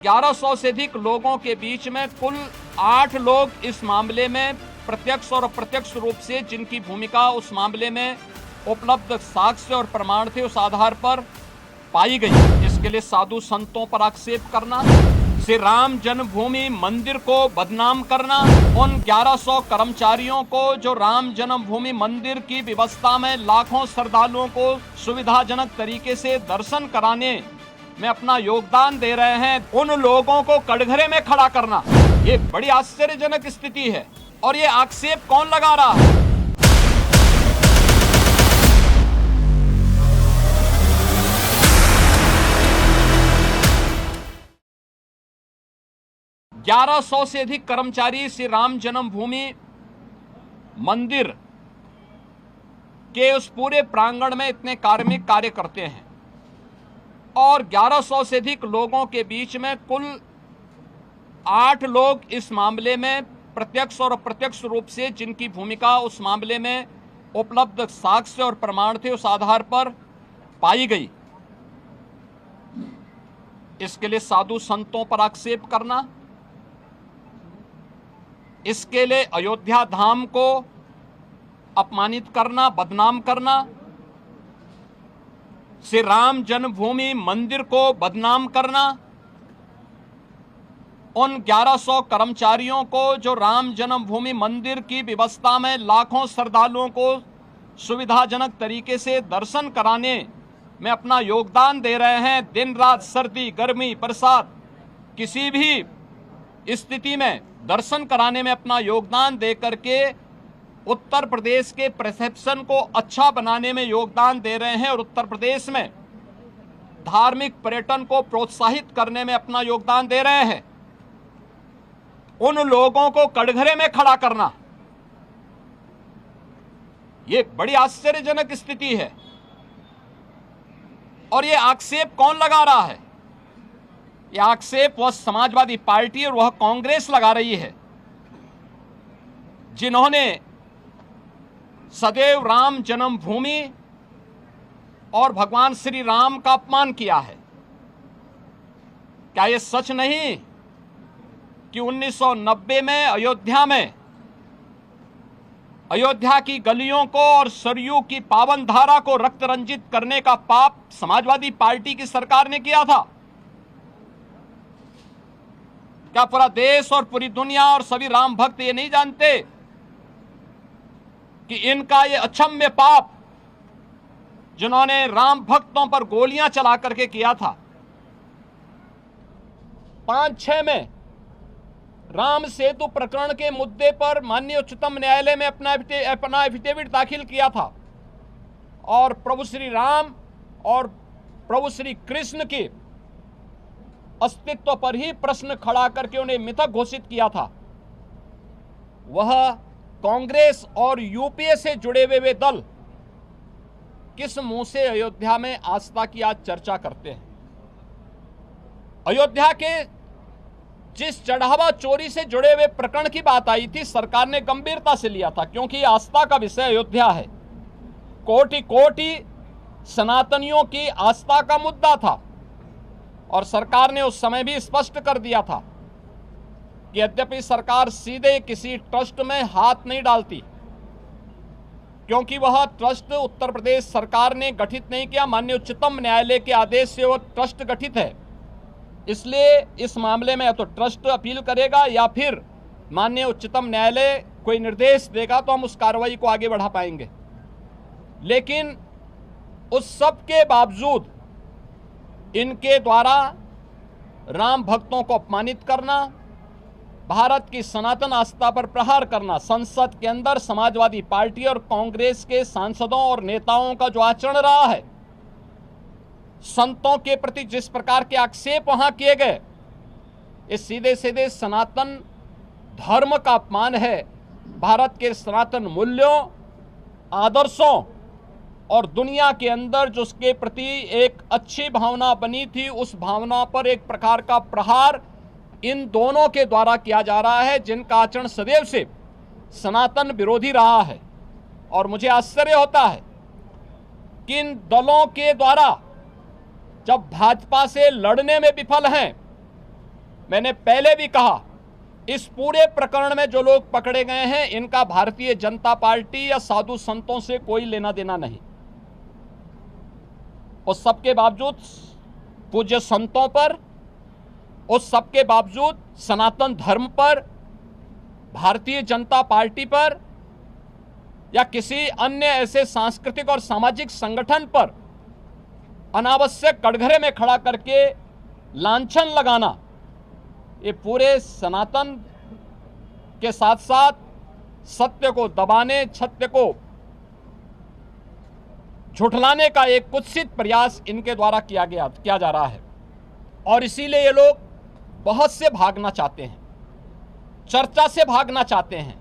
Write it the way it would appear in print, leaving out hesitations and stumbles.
1100 से अधिक लोगों के बीच में कुल 8 लोग इस मामले में प्रत्यक्ष और अप्रत्यक्ष रूप से जिनकी भूमिका उस मामले में उपलब्ध साक्ष्य और प्रमाण थे उस आधार पर पाई गई। इसके लिए साधु संतों पर आक्षेप करना, श्री राम जन्मभूमि मंदिर को बदनाम करना, उन 1100 कर्मचारियों को जो राम जन्मभूमि मंदिर की व्यवस्था में लाखों श्रद्धालुओं को सुविधाजनक तरीके से दर्शन कराने में अपना योगदान दे रहे हैं, उन लोगों को कटघरे में खड़ा करना, ये बड़ी आश्चर्यजनक स्थिति है। और ये आक्षेप कौन लगा रहा है? ग्यारह 1100 से अधिक कर्मचारी श्री राम जन्मभूमि मंदिर के उस पूरे प्रांगण में इतने कार्मिक कार्य करते हैं और 1100 से अधिक लोगों के बीच में कुल 8 लोग इस मामले में प्रत्यक्ष और अप्रत्यक्ष रूप से जिनकी भूमिका उस मामले में उपलब्ध साक्ष्य और प्रमाण थे उस आधार पर पाई गई। इसके लिए साधु संतों पर आक्षेप करना, इसके लिए अयोध्या धाम को अपमानित करना, बदनाम करना, श्री राम जन्मभूमि मंदिर को बदनाम करना, उन 1100 कर्मचारियों को जो राम जन्मभूमि मंदिर की व्यवस्था में लाखों श्रद्धालुओं को सुविधाजनक तरीके से दर्शन कराने में अपना योगदान दे रहे हैं, दिन रात सर्दी गर्मी बरसात किसी भी स्थिति में दर्शन कराने में अपना योगदान दे करके उत्तर प्रदेश के परसेप्शन को अच्छा बनाने में योगदान दे रहे हैं और उत्तर प्रदेश में धार्मिक पर्यटन को प्रोत्साहित करने में अपना योगदान दे रहे हैं, उन लोगों को कटघरे में खड़ा करना, ये बड़ी आश्चर्यजनक स्थिति है। और ये आक्षेप कौन लगा रहा है? यह आक्षेप वह समाजवादी पार्टी और वह कांग्रेस लगा रही है, जिन्होंने सदैव राम जन्मभूमि और भगवान श्री राम का अपमान किया है। क्या यह सच नहीं कि 1990 में अयोध्या की गलियों को और सरयू की पावन धारा को रक्त रंजित करने का पाप समाजवादी पार्टी की सरकार ने किया था? क्या पूरा देश और पूरी दुनिया और सभी राम भक्त ये नहीं जानते कि इनका ये अक्षम्य पाप जिन्होंने राम भक्तों पर गोलियां चला करके किया था? 5-6 में राम सेतु प्रकरण के मुद्दे पर माननीय उच्चतम न्यायालय में अपना एफिडेविट दाखिल किया था और प्रभु श्री राम और प्रभु श्री कृष्ण के अस्तित्व पर ही प्रश्न खड़ा करके उन्हें मिथक घोषित किया था। वह कांग्रेस और यूपीए से जुड़े हुए दल किस मुंह से अयोध्या में आस्था की आज चर्चा करते हैं? अयोध्या के जिस चढ़ावा चोरी से जुड़े हुए प्रकरण की बात आई थी, सरकार ने गंभीरता से लिया था, क्योंकि आस्था का विषय अयोध्या है। कोटि कोटि सनातनियों की आस्था का मुद्दा था और सरकार ने उस समय भी स्पष्ट कर दिया था कि यद्यपि सरकार सीधे किसी ट्रस्ट में हाथ नहीं डालती, क्योंकि वह ट्रस्ट उत्तर प्रदेश सरकार ने गठित नहीं किया, माननीय उच्चतम न्यायालय के आदेश से वह ट्रस्ट गठित है। इसलिए इस मामले में या तो ट्रस्ट अपील करेगा या फिर माननीय उच्चतम न्यायालय कोई निर्देश देगा तो हम उस कार्रवाई को आगे बढ़ा पाएंगे। लेकिन उस सब के बावजूद इनके द्वारा राम भक्तों को अपमानित करना, भारत की सनातन आस्था पर प्रहार करना, संसद के अंदर समाजवादी पार्टी और कांग्रेस के सांसदों और नेताओं का जो आचरण रहा है, संतों के प्रति जिस प्रकार के आक्षेप वहां किए गए, ये सीधे सीधे सनातन धर्म का अपमान है। भारत के सनातन मूल्यों, आदर्शों और दुनिया के अंदर जो उसके प्रति एक अच्छी भावना बनी थी, उस भावना पर एक प्रकार का प्रहार इन दोनों के द्वारा किया जा रहा है, जिनका आचरण सदैव से सनातन विरोधी रहा है। और मुझे आश्चर्य होता है कि इन दलों के द्वारा जब भाजपा से लड़ने में विफल हैं मैंने पहले भी कहा, इस पूरे प्रकरण में जो लोग पकड़े गए हैं इनका भारतीय जनता पार्टी या साधु संतों से कोई लेना देना नहीं। उस सबके बावजूद पूज्य संतों पर, उस सबके बावजूद सनातन धर्म पर, भारतीय जनता पार्टी पर या किसी अन्य ऐसे सांस्कृतिक और सामाजिक संगठन पर अनावश्यक कटघरे में खड़ा करके लांछन लगाना, ये पूरे सनातन के साथ साथ सत्य को दबाने, सत्य को झुठलाने का एक कुत्सित प्रयास इनके द्वारा किया जा रहा है। और इसीलिए ये लोग बहुत से भागना चाहते हैं, चर्चा से भागना चाहते हैं।